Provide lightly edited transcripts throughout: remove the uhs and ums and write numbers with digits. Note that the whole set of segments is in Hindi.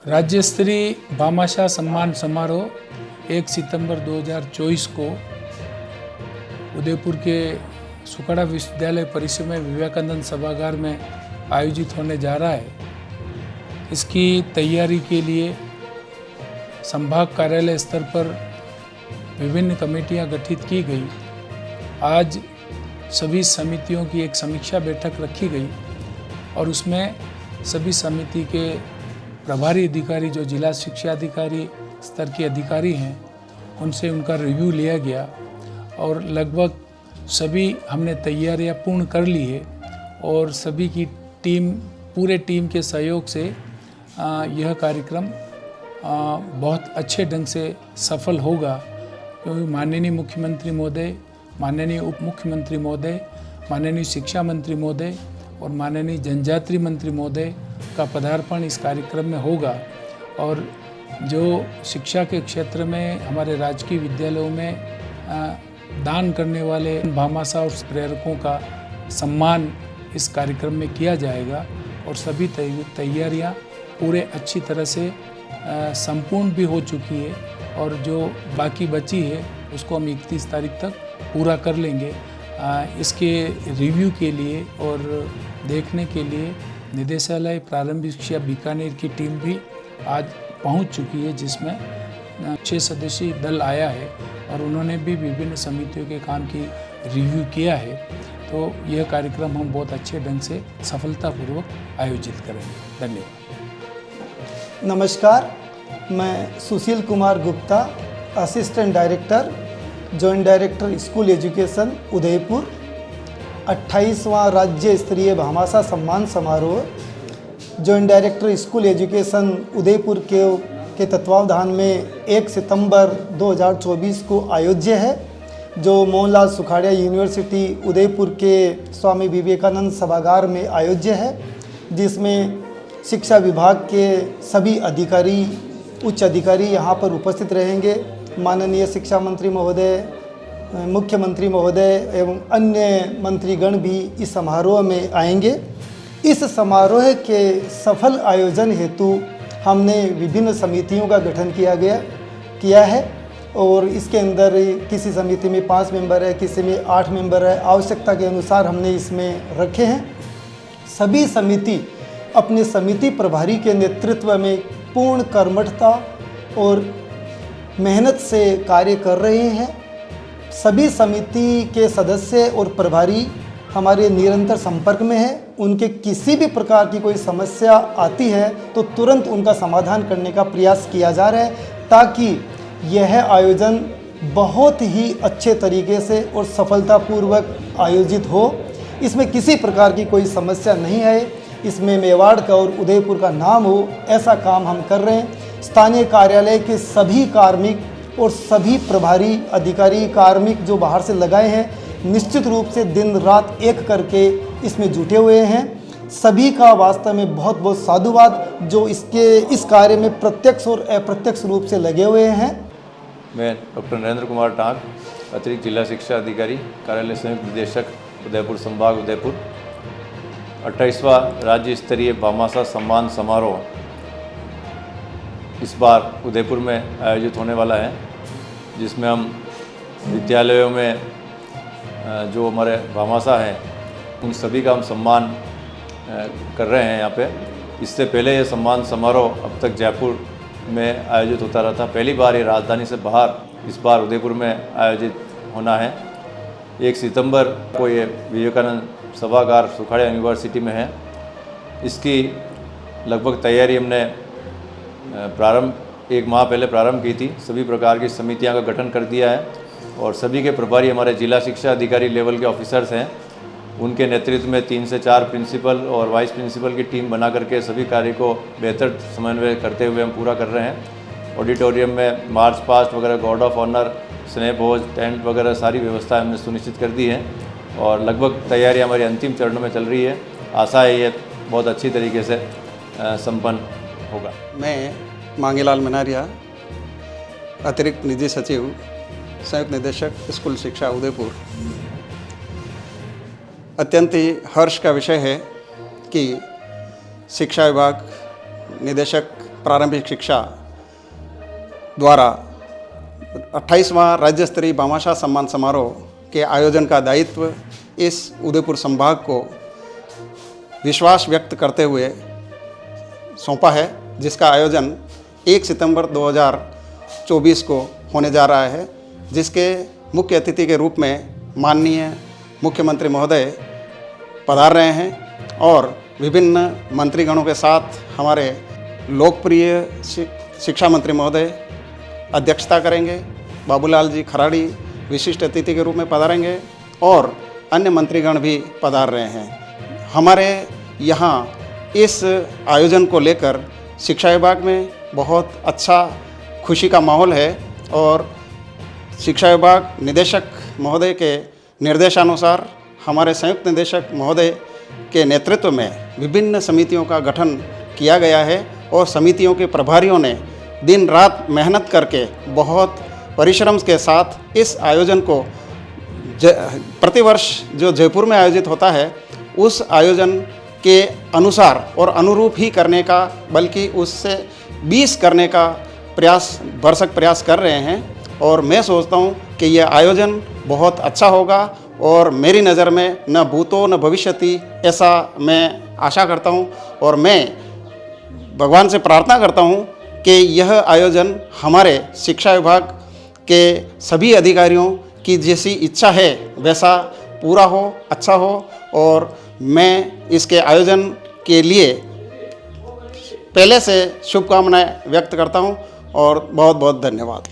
राज्य स्तरीय भामाशाह सम्मान समारोह 1 सितंबर 2024 को उदयपुर के सुखड़ा विश्वविद्यालय परिसर में विवेकानंद सभागार में आयोजित होने जा रहा है। इसकी तैयारी के लिए संभाग कार्यालय स्तर पर विभिन्न कमेटियां गठित की गई। आज सभी समितियों की एक समीक्षा बैठक रखी गई और उसमें सभी समिति के प्रभारी अधिकारी जो जिला शिक्षा अधिकारी स्तर के अधिकारी हैं उनसे उनका रिव्यू लिया गया और लगभग सभी हमने तैयारियां पूर्ण कर ली है और सभी की पूरे टीम के सहयोग से यह कार्यक्रम बहुत अच्छे ढंग से सफल होगा, क्योंकि माननीय मुख्यमंत्री महोदय, माननीय उप मुख्यमंत्री महोदय, माननीय शिक्षा मंत्री महोदय और माननीय जनजातीय मंत्री महोदय का पदार्पण इस कार्यक्रम में होगा। और जो शिक्षा के क्षेत्र में हमारे राजकीय विद्यालयों में दान करने वाले भामाशाह और प्रेरकों का सम्मान इस कार्यक्रम में किया जाएगा और सभी तैयारियां पूरे अच्छी तरह से संपूर्ण भी हो चुकी है और जो बाकी बची है उसको हम 31 तारीख तक पूरा कर लेंगे। इसके रिव्यू के लिए और देखने के लिए निदेशालय प्रारंभिक शिक्षा बीकानेर की टीम भी आज पहुंच चुकी है, जिसमें 6 सदस्यीय दल आया है और उन्होंने भी विभिन्न समितियों के काम की रिव्यू किया है। तो यह कार्यक्रम हम बहुत अच्छे ढंग से सफलतापूर्वक आयोजित करेंगे। धन्यवाद। नमस्कार, मैं Sushil Kumar Gupta, assistant director, joint director school education Udaipur. 28वां राज्य स्तरीय भामाशाह सम्मान समारोह joint director school education Udaipur के तत्वावधान में 1 सितंबर 2024 को आयोज्य है, जो मोहनलाल सुखाड़िया यूनिवर्सिटी उदयपुर के स्वामी विवेकानंद सभागार में आयोज्य है, जिसमें शिक्षा विभाग के सभी अधिकारी, उच्च अधिकारी यहाँ पर उपस्थित रहेंगे। माननीय शिक्षा मंत्री महोदय, मुख्यमंत्री महोदय एवं अन्य मंत्रीगण भी इस समारोह में आएंगे। इस समारोह के सफल आयोजन हेतु हमने विभिन्न समितियों का गठन किया है और इसके अंदर किसी समिति में 5 मेंबर है, किसी में 8 मेंबर है। आवश्यकता के अनुसार हमने इसमें रखे हैं। सभी समिति अपने समिति प्रभारी के नेतृत्व में पूर्ण कर्मठता और मेहनत से कार्य कर रहे हैं। सभी समिति के सदस्य और प्रभारी हमारे निरंतर संपर्क में हैं। उनके किसी भी प्रकार की कोई समस्या आती है तो तुरंत उनका समाधान करने का प्रयास किया जा रहा है, ताकि यह आयोजन बहुत ही अच्छे तरीके से और सफलतापूर्वक आयोजित हो। इसमें किसी प्रकार की कोई समस्या नहीं है। इसमें मेवाड़ का और उदयपुर का नाम हो, ऐसा काम हम कर रहे हैं। स्थानीय कार्यालय के सभी कार्मिक और सभी प्रभारी अधिकारी कार्मिक जो बाहर से लगाए हैं, निश्चित रूप से दिन रात एक करके इसमें जुटे हुए हैं। सभी का वास्तव में बहुत बहुत साधुवाद, जो इस कार्य में प्रत्यक्ष और अप्रत्यक्ष रूप से लगे हुए हैं। मैं डॉक्टर नरेंद्र कुमार टांक, अतिरिक्त जिला शिक्षा अधिकारी, कार्यालय संयुक्त निदेशक, उदयपुर संभाग उदयपुर। 28वां राज्य स्तरीय भामाशाह सम्मान समारोह इस बार उदयपुर में आयोजित होने वाला है, जिसमें हम विद्यालयों में जो हमारे भामाशाह हैं उन सभी का हम सम्मान कर रहे हैं यहाँ पे। इससे पहले ये सम्मान समारोह अब तक जयपुर में आयोजित होता रहा था। पहली बार ये राजधानी से बाहर इस बार उदयपुर में आयोजित होना है। 1 सितंबर को ये विवेकानंद सभागार सुखाड़िया यूनिवर्सिटी में है। इसकी लगभग तैयारी हमने एक माह पहले प्रारंभ की थी। सभी प्रकार की समितियां का गठन कर दिया है और सभी के प्रभारी हमारे जिला शिक्षा अधिकारी लेवल के ऑफिसर्स हैं। उनके नेतृत्व में 3 से 4 प्रिंसिपल और वाइस प्रिंसिपल की टीम बना करके सभी कार्य को बेहतर समन्वय करते हुए हम पूरा कर रहे हैं। ऑडिटोरियम में मार्च पास्ट वगैरह, गार्ड ऑफ ऑनर, स्नेह भोज, टेंट वगैरह सारी व्यवस्था हमने सुनिश्चित कर दी है और लगभग तैयारी हमारी अंतिम चरणों में चल रही है। आशा है ये बहुत अच्छी तरीके से संपन्न होगा। मैं मांगीलाल मनारिया, अतिरिक्त निधि सचिव, संयुक्त निदेशक स्कूल शिक्षा उदयपुर। अत्यंत ही हर्ष का विषय है कि शिक्षा विभाग, निदेशक प्रारंभिक शिक्षा द्वारा 28वां राज्य स्तरीय भामाशाह सम्मान समारोह के आयोजन का दायित्व इस उदयपुर संभाग को विश्वास व्यक्त करते हुए सौंपा है, जिसका आयोजन 1 सितंबर 2024 को होने जा रहा है, जिसके मुख्य अतिथि के रूप में माननीय मुख्यमंत्री महोदय पधार रहे हैं और विभिन्न मंत्रीगणों के साथ हमारे लोकप्रिय शिक्षा मंत्री महोदय अध्यक्षता करेंगे। बाबूलाल जी खराड़ी विशिष्ट अतिथि के रूप में पधारेंगे और अन्य मंत्रीगण भी पधार रहे हैं। हमारे यहाँ इस आयोजन को लेकर शिक्षा विभाग में बहुत अच्छा खुशी का माहौल है और शिक्षा विभाग निदेशक महोदय के निर्देशानुसार हमारे संयुक्त निदेशक महोदय के नेतृत्व में विभिन्न समितियों का गठन किया गया है और समितियों के प्रभारियों ने दिन रात मेहनत करके बहुत परिश्रम के साथ इस आयोजन को प्रतिवर्ष जो जयपुर में आयोजित होता है उस आयोजन के अनुसार और अनुरूप ही करने का, बल्कि उससे 20 करने का भरसक प्रयास कर रहे हैं। और मैं सोचता हूँ कि यह आयोजन बहुत अच्छा होगा और मेरी नज़र में न भूतो न भविष्यति, ऐसा मैं आशा करता हूँ और मैं भगवान से प्रार्थना करता हूँ कि यह आयोजन हमारे शिक्षा विभाग के सभी अधिकारियों की जैसी इच्छा है वैसा पूरा हो, अच्छा हो। और मैं इसके आयोजन के लिए पहले से शुभकामनाएं व्यक्त करता हूं और बहुत बहुत धन्यवाद।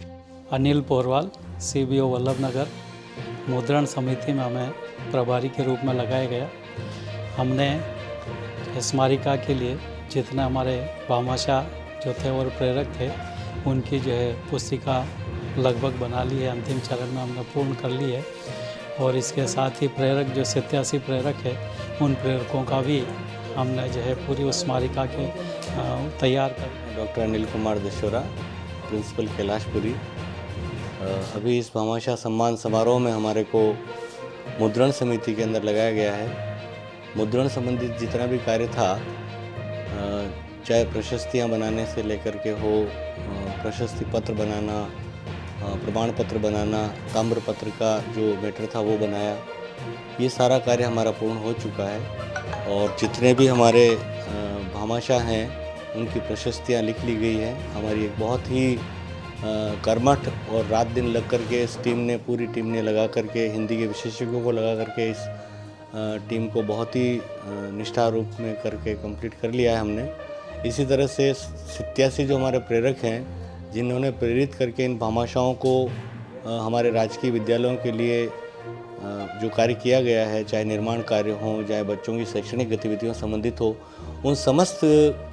अनिल पोरवाल, CBO वल्लभनगर, मुद्रण समिति में हमें प्रभारी के रूप में लगाया गया। हमने स्मारिका के लिए जितने हमारे भामाशाह जो थे और प्रेरक थे उनकी जो है पुस्तिका लगभग बना ली है, अंतिम चरण में हमने पूर्ण कर ली है। और इसके साथ ही प्रेरक जो 87 प्रेरक है उन प्रेरकों का भी हमने जो है पूरी उस स्मारिका के तैयार कर। Doctor Anil Kumar Dashora, principal Kailashpuri. अभी इस भामाशाह सम्मान समारोह में हमारे को मुद्रण समिति के अंदर लगाया गया है। मुद्रण संबंधित जितना भी कार्य था, चाहे प्रशस्तियाँ बनाने से लेकर के हो, प्रशस्ति पत्र बनाना, प्रमाण पत्र बनाना, ताम्र पत्र का जो मैटर था वो बनाया, ये सारा कार्य हमारा पूर्ण हो चुका है। और जितने भी हमारे भामाशाह हैं उनकी प्रशस्तियाँ लिख ली गई हैं। हमारी एक बहुत ही कर्मठ और रात दिन लग कर के इस पूरी टीम ने लगा करके, हिंदी के विशेषज्ञों को लगा करके इस टीम को बहुत ही निष्ठा रूप में करके कंप्लीट कर लिया है हमने। इसी तरह से 87 जो हमारे प्रेरक हैं जिन्होंने प्रेरित करके इन भामाशाहों को हमारे राजकीय विद्यालयों के लिए जो कार्य किया गया है, चाहे निर्माण कार्य हो, चाहे बच्चों की शैक्षणिक गतिविधियों संबंधित हो, उन समस्त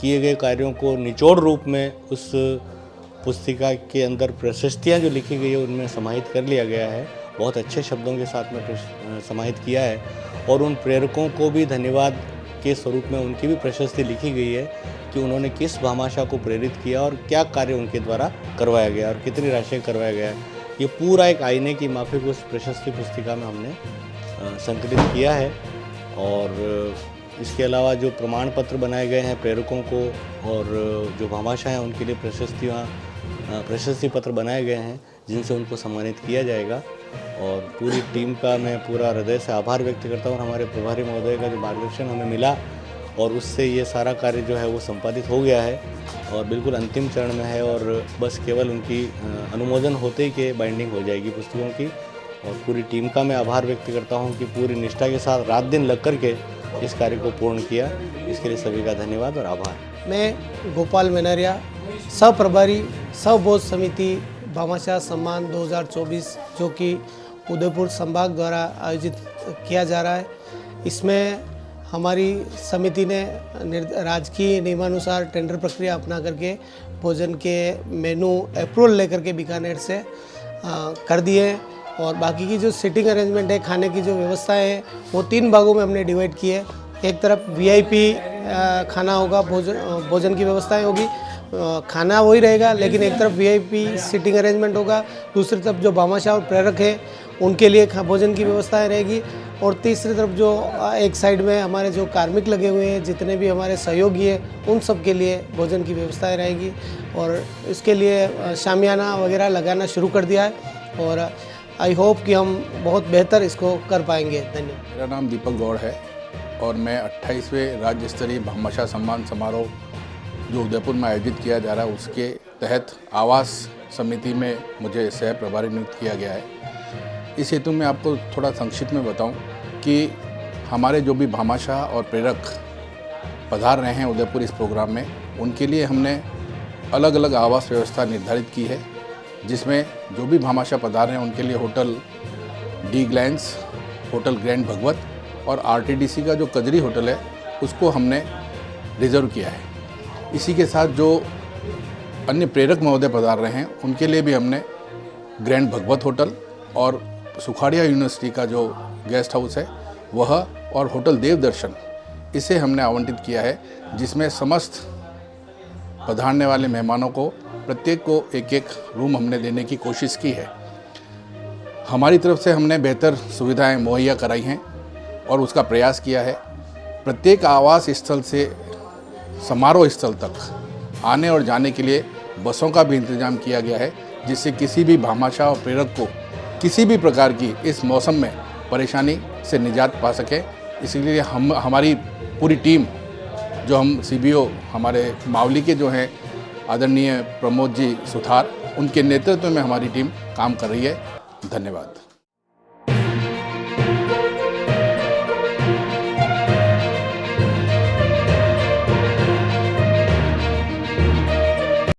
किए गए कार्यों को निचोड़ रूप में उस पुस्तिका के अंदर प्रशस्तियाँ जो लिखी गई है उनमें समाहित कर लिया गया है। बहुत अच्छे शब्दों के साथ में समाहित किया है और उन प्रेरकों को भी धन्यवाद के स्वरूप में उनकी भी प्रशस्ति लिखी गई है कि उन्होंने किस भामाशाह को प्रेरित किया और क्या कार्य उनके द्वारा करवाया गया और कितनी राशि करवाया गया। ये पूरा एक आईने की माफिक उस प्रशस्ति पुस्तिका में हमने संकलित किया है। और इसके अलावा जो प्रमाण पत्र बनाए गए हैं प्रेरकों को और जो भामाशाह हैं उनके लिए प्रशस्ति पत्र बनाए गए हैं जिनसे उनको सम्मानित किया जाएगा। और पूरी टीम का मैं पूरा हृदय से आभार व्यक्त करता हूँ। हमारे प्रभारी महोदय का जो मार्गदर्शन हमें मिला और उससे ये सारा कार्य जो है वो संपादित हो गया है और बिल्कुल अंतिम चरण में है और बस केवल उनकी अनुमोदन होते ही के बाइंडिंग हो जाएगी पुस्तकों की। और पूरी टीम का मैं आभार व्यक्त करता हूँ कि पूरी निष्ठा के साथ रात दिन लग कर के इस कार्य को पूर्ण किया। इसके लिए सभी का धन्यवाद और आभार। मैं गोपाल मेनारिया, सह प्रभारी सह बोध समिति भामाशाह सम्मान 2024 जो कि उदयपुर संभाग द्वारा आयोजित किया जा रहा है। इसमें हमारी समिति ने राजकीय नियमानुसार टेंडर प्रक्रिया अपना करके भोजन के मेनू अप्रूवल लेकर के बीकानेर से कर दिए और बाकी की जो सीटिंग अरेंजमेंट है, खाने की जो व्यवस्थाएं है वो 3 भागों में हमने डिवाइड की है। एक तरफ VIP खाना होगा, भोजन की व्यवस्थाएं होगी, खाना वही रहेगा, लेकिन एक तरफ VIP सीटिंग अरेंजमेंट होगा, दूसरी तरफ जो भामाशाह और प्रेरक है उनके लिए भोजन की व्यवस्थाएं रहेगी और तीसरी तरफ जो एक साइड में हमारे जो कार्मिक लगे हुए हैं, जितने भी हमारे सहयोगी हैं, उन सब के लिए भोजन की व्यवस्थाएं रहेगी। और इसके लिए शामियाना वगैरह लगाना शुरू कर दिया है और आई होप कि हम बहुत बेहतर इसको कर पाएंगे। धन्यवाद। मेरा नाम दीपक गौड़ है और मैं 28वें राज्य स्तरीय भामाशाह सम्मान समारोह जो उदयपुर में आयोजित किया जा रहा है उसके तहत आवास समिति में मुझे सह प्रभारी नियुक्त किया गया है। इस हेतु मैं आपको थोड़ा संक्षिप्त में बताऊं कि हमारे जो भी भामाशाह और प्रेरक पधार रहे हैं उदयपुर इस प्रोग्राम में, उनके लिए हमने अलग अलग आवास व्यवस्था निर्धारित की है, जिसमें जो भी भामाशाह पधार रहे हैं उनके लिए होटल डी ग्लैंस, होटल ग्रैंड भगवत और आरटीडीसी का जो कजरी होटल है उसको हमने रिजर्व किया है। इसी के साथ जो अन्य प्रेरक महोदय पधार रहे हैं उनके लिए भी हमने ग्रैंड भगवत होटल और सुखाड़िया यूनिवर्सिटी का जो गेस्ट हाउस है वह और होटल देवदर्शन, इसे हमने आवंटित किया है, जिसमें समस्त पधारने वाले मेहमानों को प्रत्येक को एक एक रूम हमने देने की कोशिश की है। हमारी तरफ से हमने बेहतर सुविधाएं मुहैया कराई हैं और उसका प्रयास किया है। प्रत्येक आवास स्थल से समारोह स्थल तक आने और जाने के लिए बसों का भी इंतजाम किया गया है, जिससे किसी भी भामाशाह और प्रेरक को किसी भी प्रकार की इस मौसम में परेशानी से निजात पा सके। इसलिए हमारी पूरी टीम, जो हम सीबीओ हमारे मावली के जो हैं आदरणीय प्रमोद जी सुथार, उनके नेतृत्व में हमारी टीम काम कर रही है। धन्यवाद।